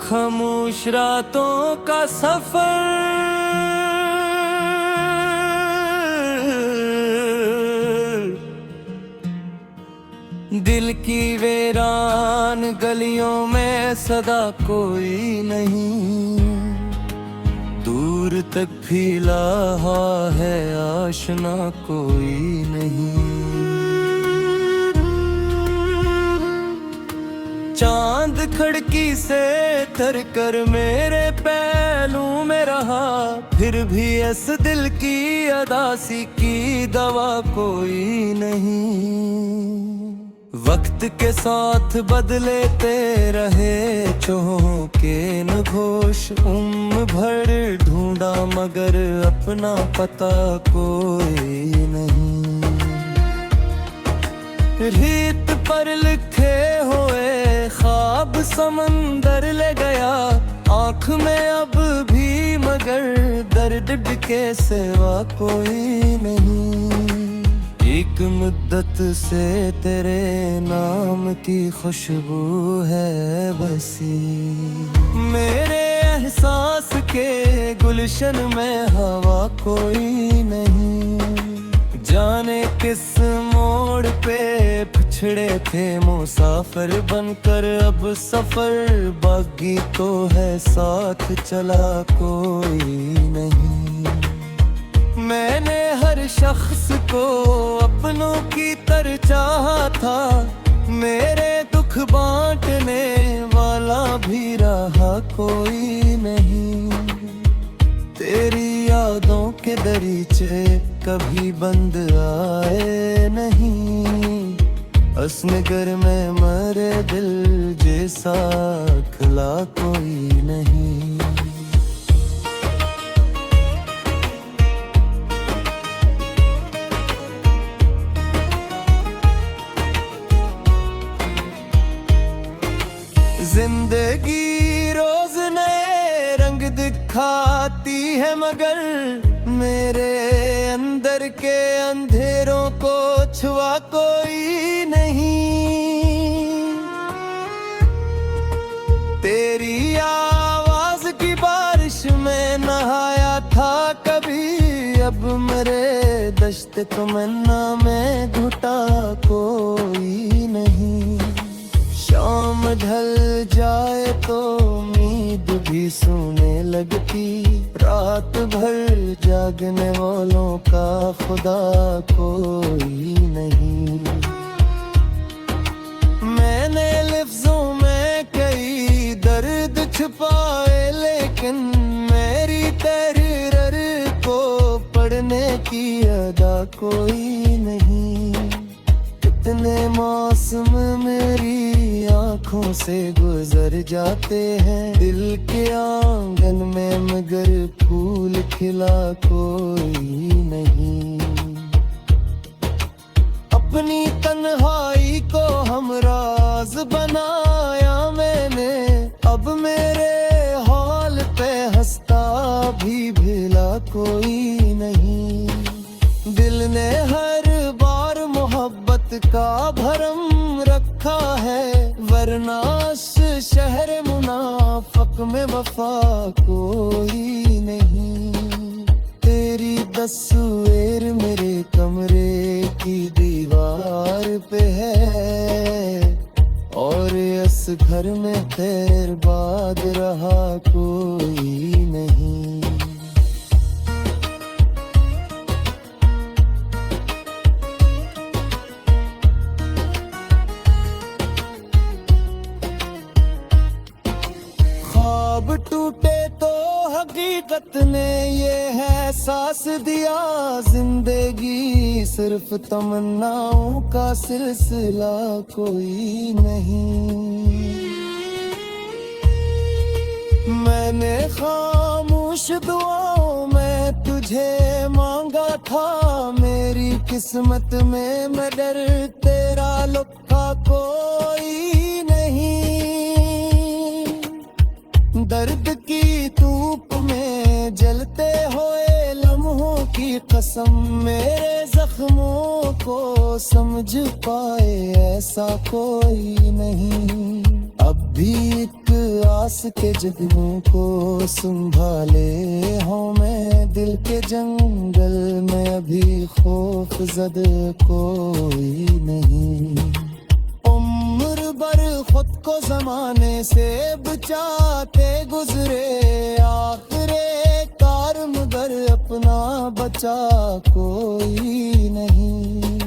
खामोश रातों का सफर, दिल की वीरान गलियों में सदा कोई नहीं, दूर तक फैला है आशना कोई नहीं। चांद खिड़की से तर कर मेरे पहलू में रहा, फिर भी इस दिल की अदासी की दवा कोई नहीं। वक्त के साथ बदलेते रहे चोहों के नघोष, उम्र भर ढूंढा मगर अपना पता कोई नहीं। रीत पर लिखे हुए ख्वाब समंदर ले गया, आँख में अब भी मगर दर्द के सिवा कोई नहीं। एक मुद्दत से तेरे नाम की खुशबू है बसी, मेरे एहसास के गुलशन में हवा कोई नहीं। जाने किस मोड़ पे पिछड़े थे मुसाफिर बनकर, अब सफर बागी तो है साथ चला कोई नहीं। मैंने हर शख्स को अपनों की तरह चाहा था, मेरे दुख बांटने वाला भी रहा कोई नहीं। तेरी यादों के दरीचे कभी बंद आए नहीं, असनगर में मरे दिल जैसा खिला कोई नहीं। जिंदगी रोज नए रंग दिखाती है, मगर मेरे अंदर के अंधेरों को छुआ कोई नहीं। तेरी आवाज की बारिश में नहाया था कभी, अब मेरे दश्त तमन्ना में घुटा कोई नहीं। शाम ढल जाए तो उम्मीद भी सोने लगती, रात भर जागने वालों का खुदा कोई नहीं। मैंने लफ्जों में कई दर्द छुपाए, लेकिन मेरी तहरीर को पढ़ने की अदा कोई नहीं। कितने मौसम मेरी आँखों से गुजर जाते हैं, दिल के आंगन में मगर फूल खिला कोई नहीं। अपनी तन्हाई को हमराज बनाया मैंने, अब मेरे हाल पे हंसता भी भिला कोई नहीं। दिल ने हर बार मोहब्बत का भरम रखा है, वरना इस शहर मुनाफक में वफा कोई नहीं। तेरी तस्वीर मेरे कमरे की दीवार पे है, और इस घर में खैर बाद रहा कोई नहीं। ख्वाब टूटे तो हकीकत ने ये है सांस दिया, जिंदगी सिर्फ तमन्नाओं का सिलसिला कोई नहीं। मैंने खामोश दुआओं में तुझे मांगा था, मेरी किस्मत में मगर तेरा लुका कोई नहीं। दर्द की धूप में जलते हुए लम्हों की कसम, मेरे जख्मों को समझ पाए ऐसा कोई नहीं। अब भी एक आस के जख्मों को संभाले हूँ मैं दिल के जंगल में, अभी खौफ जद कोई नहीं। उम्र भर खुद को जमाने से बचाते गुजरे, आखिरे कार मगर अपना बचा कोई नहीं।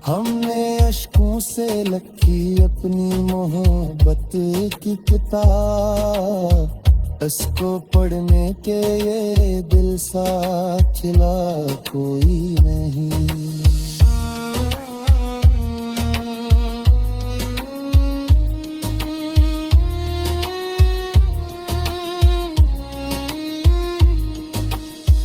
हमने अश्कों से लिखी अपनी मोहब्बत की किताब, इसको पढ़ने के ये दिल सा खिला कोई नहीं।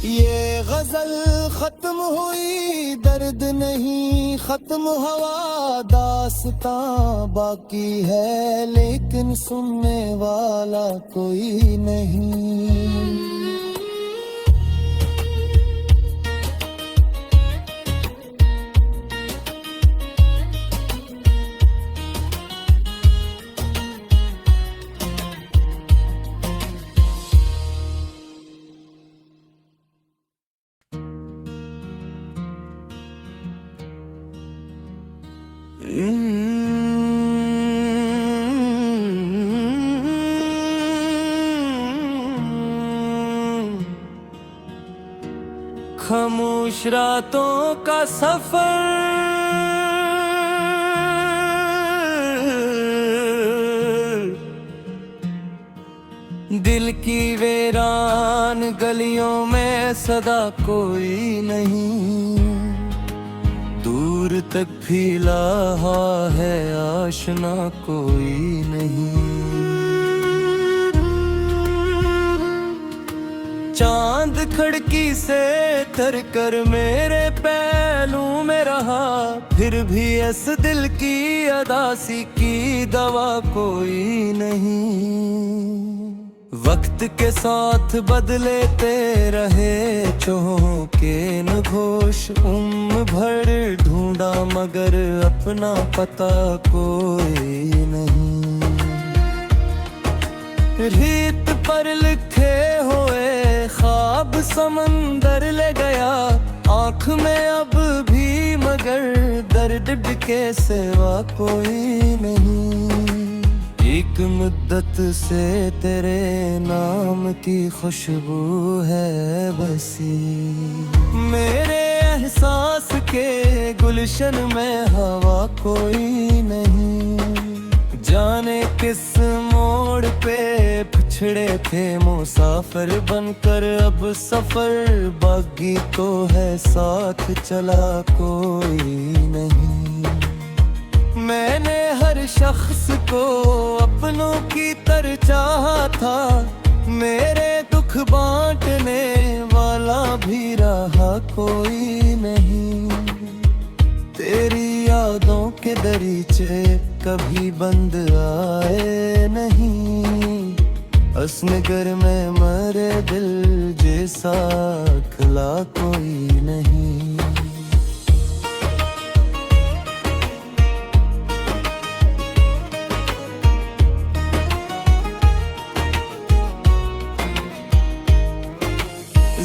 ये गजल खत्म हुई, दर्द नहीं खत्म हुआ, दास्तां बाकी है लेकिन सुनने वाला कोई नहीं। खामोश रातों का सफर, दिल की वीरान गलियों में सदा कोई नहीं। दूर तक फैला है आशना कोई नहीं। चांद खिड़की से तर कर मेरे पहलू में रहा, फिर भी इस दिल की अदासी की दवा कोई नहीं। वक्त के साथ बदलेते रहे चौके न घोष, उम्र भर ढूंढा मगर अपना पता कोई नहीं। रीत पर लिखे हुए ख्वाब समंदर ले गया, आँख में अब भी मगर दर्द के सिवा कोई नहीं। एक मुद्दत से तेरे नाम की खुशबू है बसी, मेरे एहसास के गुलशन में हवा कोई नहीं। जाने किस मोड़ पे पिछड़े थे मुसाफिर बनकर, अब सफर बागी तो है साथ चला कोई नहीं। मैंने हर शख्स को अपनों की तरह चाहा था, मेरे दुख बांटने वाला भी रहा कोई नहीं। तेरी यादों के दरीचे कभी बंद आए नहीं, असनगर में मरे दिल जैसा खिला कोई नहीं।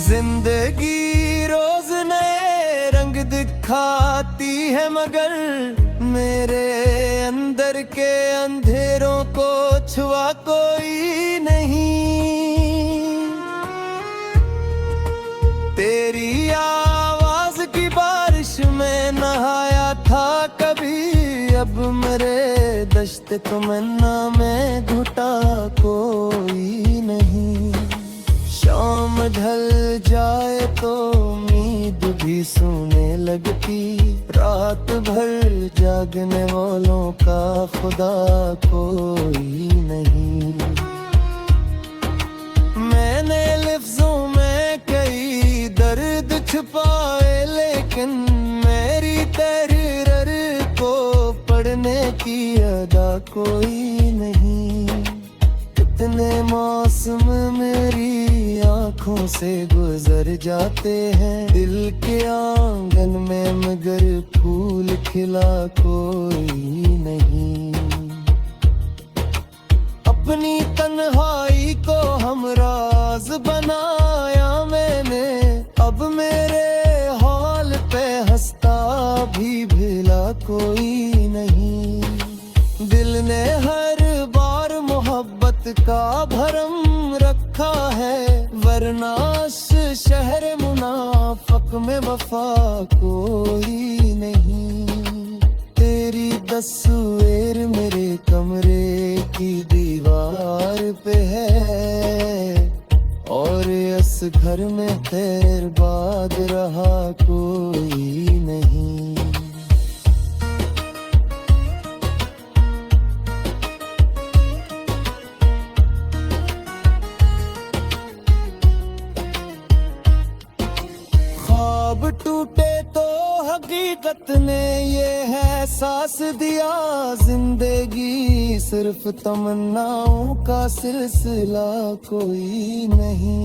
जिंदगी रोज नए रंग दिखाती है, मगर मेरे अंदर के अंधेरों को छुआ कोई नहीं। तेरी आवाज की बारिश में नहाया था कभी, अब मेरे दश्त तमन्ना में घुटा कोई नहीं। शाम ढल जाए तो उम्मीद भी सोने लगती, रात भर जागने वालों का खुदा कोई नहीं। मैंने लफ्जों में कई दर्द छुपाए, लेकिन मेरी तहरीर को पढ़ने की अदा कोई नहीं। कितने कितने मौसम मेरी आंखों से गुजर जाते हैं, दिल के आंगन में मगर फूल खिला कोई नहीं। अपनी तन्हाई को हमराज बनाया मैंने, अब मेरे हाल पे हंसता भी भिला कोई नहीं। दिल ने हर बार मोहब्बत का भरम रखा है, वरना इस शहर मुनाफक में वफा कोई नहीं। तेरी तस्वीर मेरे कमरे की दीवार पे है, और इस घर में तेरे बाद रहा कोई नहीं। ख्वाब टूटे तो हकीकत ने ये है एहसास दिया, जिंदगी सिर्फ तमन्नाओं का सिलसिला कोई नहीं।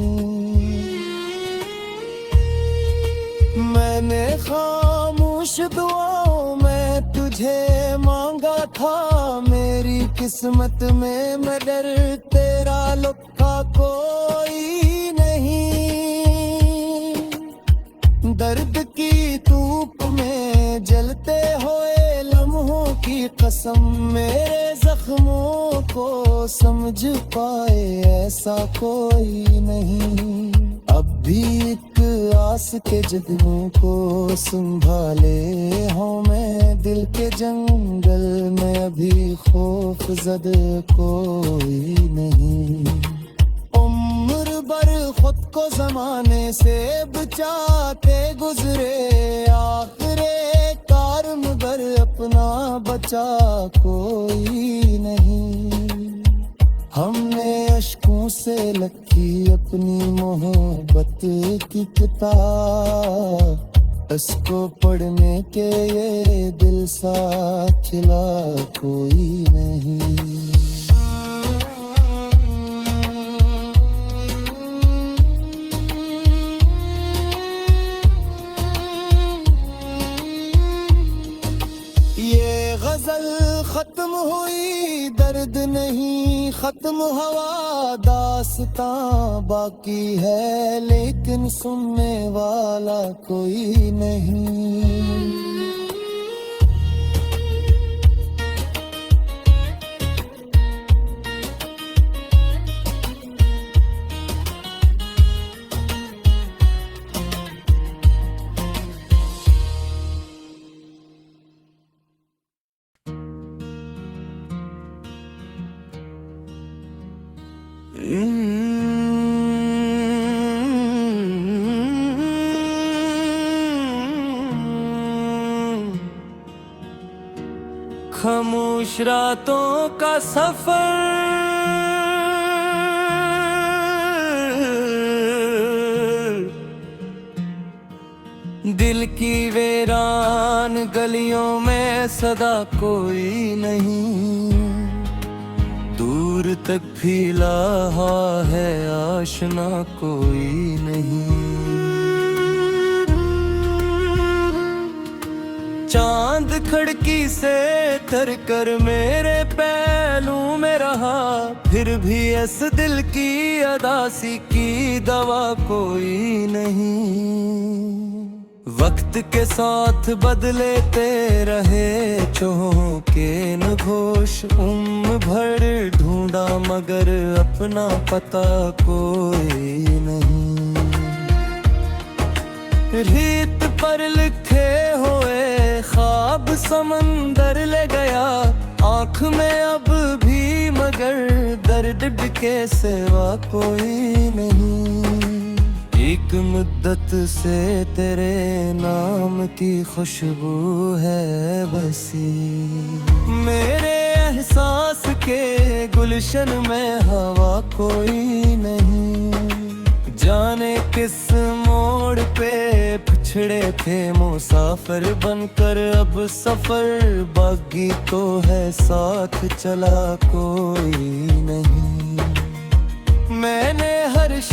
मैंने खामोश दुआओं में तुझे मांगा था, मेरी किस्मत में मगर तेरा लुका कोई नहीं। दर्द की धूप में जलते हुए लम्हों की कसम, मेरे जख्मों को समझ पाए ऐसा कोई नहीं। अब भी एक आस के जज्बों को संभाले हूँ मैं, दिल के जंगल में अभी खौफ ज़द कोई नहीं। उम्र भर खुद को जमाने से बचाते गुजरे, आखिरे कार मगर अपना बचा कोई नहीं। हमने अश्कों से लिखी अपनी मोहब्बत की किताब, इसको पढ़ने के ये दिल सा खिला कोई नहीं। गजल खत्म हुई, दर्द नहीं खत्म हुआ, दास्तां बाकी है लेकिन सुनने वाला कोई नहीं। खामोश रातों का सफर, दिल की वीरान गलियों में सदा कोई नहीं। दूर तक फैला है आशना कोई नहीं। चांद खिड़की से तर कर मेरे पहलू में रहा, फिर भी इस दिल की अदासी की दवा कोई नहीं। वक्त के साथ बदलेते रहे चौके न घोष, उम्र भर ढूंढा मगर अपना पता कोई नहीं। रीत पर लिखे हुए ख्वाब समंदर ले गया, आँख में अब भी मगर दर्द के सिवा कोई नहीं। एक मुद्दत से तेरे नाम की खुशबू है बसी, मेरे एहसास के गुलशन में हवा कोई नहीं। जाने किस मोड़ पे पिछड़े थे मुसाफिर बनकर, अब सफर बागी तो है साथ चला कोई नहीं।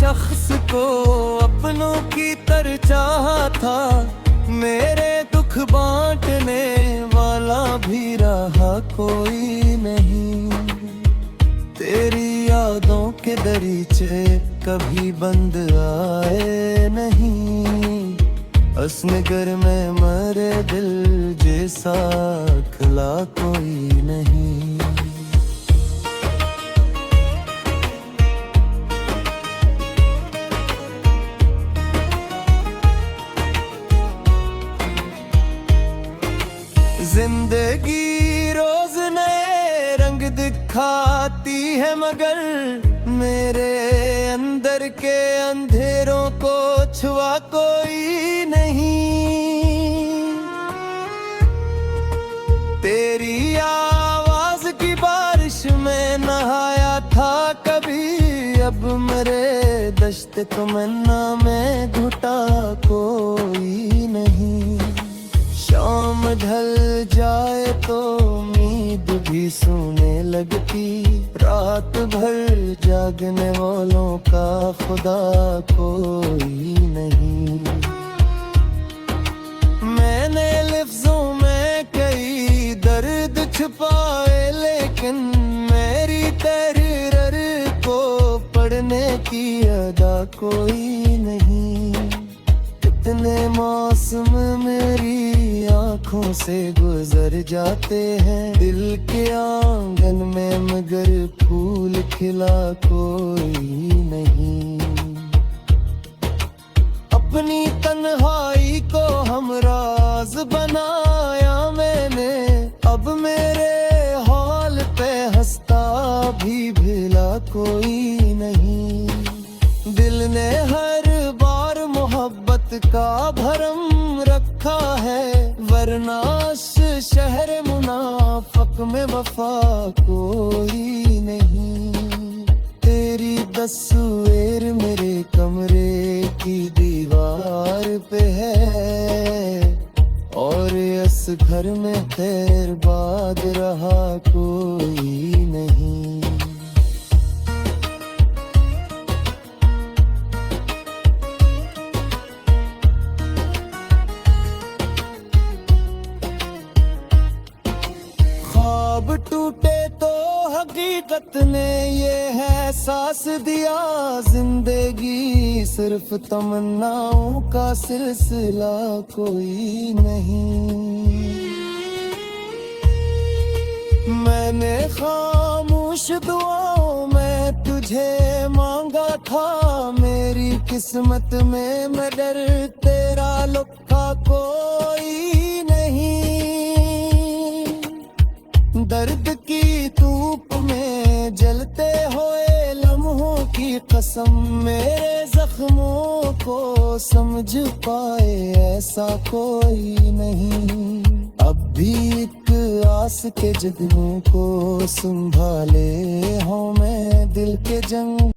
शख्स को अपनों की तरह चाहा था, मेरे दुख बांटने वाला भी रहा कोई नहीं। तेरी यादों के दरीचे कभी बंद आए नहीं, असनगर में मरे दिल जैसा खिला कोई नहीं। जिंदगी रोज नए रंग दिखाती है, मगर मेरे अंदर के अंधेरों को छुआ कोई नहीं। तेरी आवाज की बारिश में नहाया था कभी, अब मेरे दश्त तमन्ना में घुटा कोई नहीं। शाम ढल जाए तो उम्मीद भी सोने लगती, रात भर जागने वालों का खुदा कोई नहीं। मैंने लफ्जों में कई दर्द छुपाए, लेकिन मेरी तहरीर को पढ़ने की अदा कोई नहीं। इतने मौसम मेरी आँखों से गुजर जाते हैं, दिल के आंगन में मगर फूल खिला कोई नहीं। अपनी तन्हाई को हमराज बनाया मैंने, अब मेरे हाल पे हंसता भी भिला कोई नहीं। दिल ने हर बार मोहब्बत का भरम रखा है, वरना इस शहर मुनाफक में वफा कोई नहीं। तेरी तस्वीर मेरे कमरे की दीवार पे है, और इस घर में खैर बाद रहा कोई नहीं। ख्वाब टूटे तो हकीकत ने ये है एहसास दिया, जिंदगी सिर्फ तमन्नाओं का सिलसिला कोई नहीं। मैंने खामोश दुआओं में तुझे मांगा था, मेरी किस्मत में मगर तेरा लुका कोई नहीं। दर्द की धूप में जलते हुए लम्हों की कसम, मेरे जख्मों को समझ पाए ऐसा कोई नहीं। अब भी एक आस के जगनों को संभाले हूँ मैं दिल के जंग